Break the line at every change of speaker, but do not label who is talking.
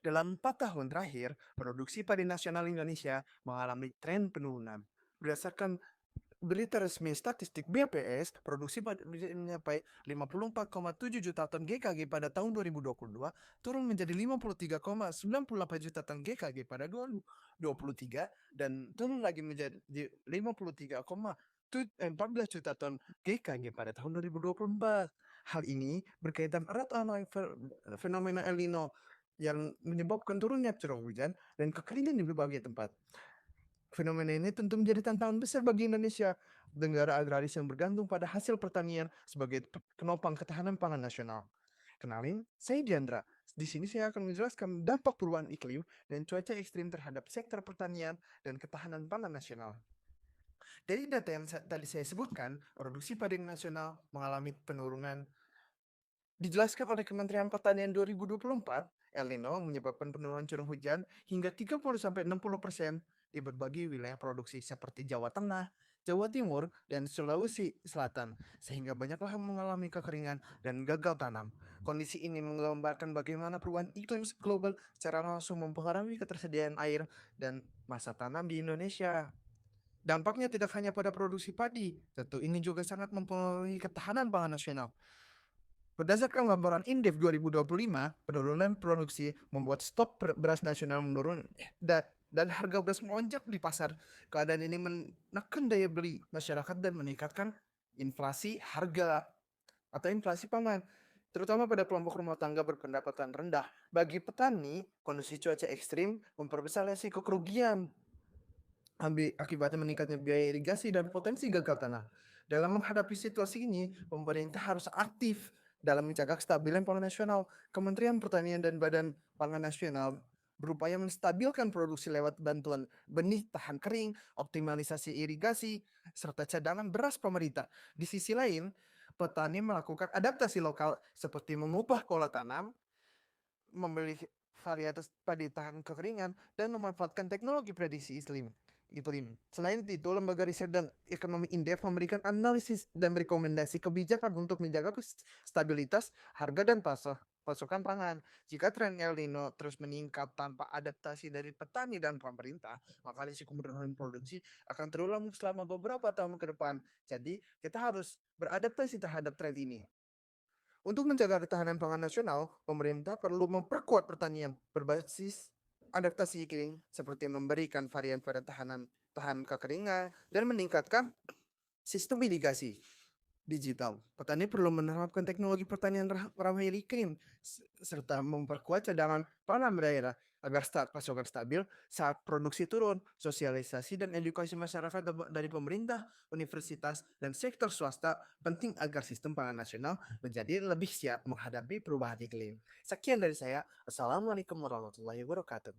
Dalam 4 tahun terakhir, produksi padi nasional Indonesia mengalami tren penurunan. Berdasarkan berita resmi statistik BPS, produksi padi mencapai 54,7 juta ton GKG pada tahun 2022, turun menjadi 53,98 juta ton GKG pada 2023, dan turun lagi menjadi 53,14 juta ton GKG pada tahun 2024. Hal ini berkaitan erat sama fenomena El Nino yang menyebabkan turunnya curah hujan dan kekeringan di berbagai tempat. Fenomena ini tentu menjadi tantangan besar bagi Indonesia, negara agraris yang bergantung pada hasil pertanian sebagai penopang ketahanan pangan nasional. Kenalin, saya Diandra. Di sini saya akan menjelaskan dampak perubahan iklim dan cuaca ekstrim terhadap sektor pertanian dan ketahanan pangan nasional. Dari data yang tadi saya sebutkan, produksi padi nasional mengalami penurunan. Dijelaskan oleh Kementerian Pertanian 2024, El Nino menyebabkan penurunan curah hujan hingga 30-60% di berbagai wilayah produksi seperti Jawa Tengah, Jawa Timur, dan Sulawesi Selatan, sehingga banyak lahan mengalami kekeringan dan gagal tanam. Kondisi ini menggambarkan bagaimana perubahan iklim global secara langsung mempengaruhi ketersediaan air dan masa tanam di Indonesia. Dampaknya tidak hanya pada produksi padi, tentu ini juga sangat mempengaruhi ketahanan pangan nasional. Berdasarkan laporan Indef 2025, penurunan produksi membuat stok beras nasional menurun dan harga beras melonjak di pasar. Keadaan ini menekan daya beli masyarakat dan meningkatkan inflasi harga atau inflasi pangan, terutama pada kelompok rumah tangga berpendapatan rendah. Bagi petani, kondisi cuaca ekstrim memperbesar resiko kerugian akibatnya meningkatnya biaya irigasi dan potensi gagal tanah. Dalam menghadapi situasi ini, pemerintah harus aktif dalam menjaga kestabilan pangan nasional. Kementerian Pertanian dan Badan Pangan Nasional berupaya menstabilkan produksi lewat bantuan benih tahan kering, optimalisasi irigasi, serta cadangan beras pemerintah. Di sisi lain, petani melakukan adaptasi lokal seperti mengubah pola tanam, membeli varietas padi tahan kekeringan, dan memanfaatkan teknologi prediksi iklim. Selain itu, lembaga riset dan ekonomi Indef memberikan analisis dan rekomendasi kebijakan untuk menjaga stabilitas harga dan pasokan pangan. Jika tren El Nino terus meningkat tanpa adaptasi dari petani dan pemerintah, maka risiko penurunan produksi akan terulang selama beberapa tahun ke depan. Jadi, kita harus beradaptasi terhadap tren ini. Untuk menjaga ketahanan pangan nasional, pemerintah perlu memperkuat pertanian berbasis adaptasi iklim seperti memberikan varian-varian tahan kekeringan dan meningkatkan sistem irigasi digital. Petani perlu menerapkan teknologi pertanian ramah iklim serta memperkuat cadangan pangan daerah agar pasokan stabil saat produksi turun. Sosialisasi dan edukasi masyarakat dari pemerintah, universitas, dan sektor swasta penting agar sistem pangan nasional menjadi lebih siap menghadapi perubahan iklim. Sekian dari saya. Assalamualaikum warahmatullahi wabarakatuh.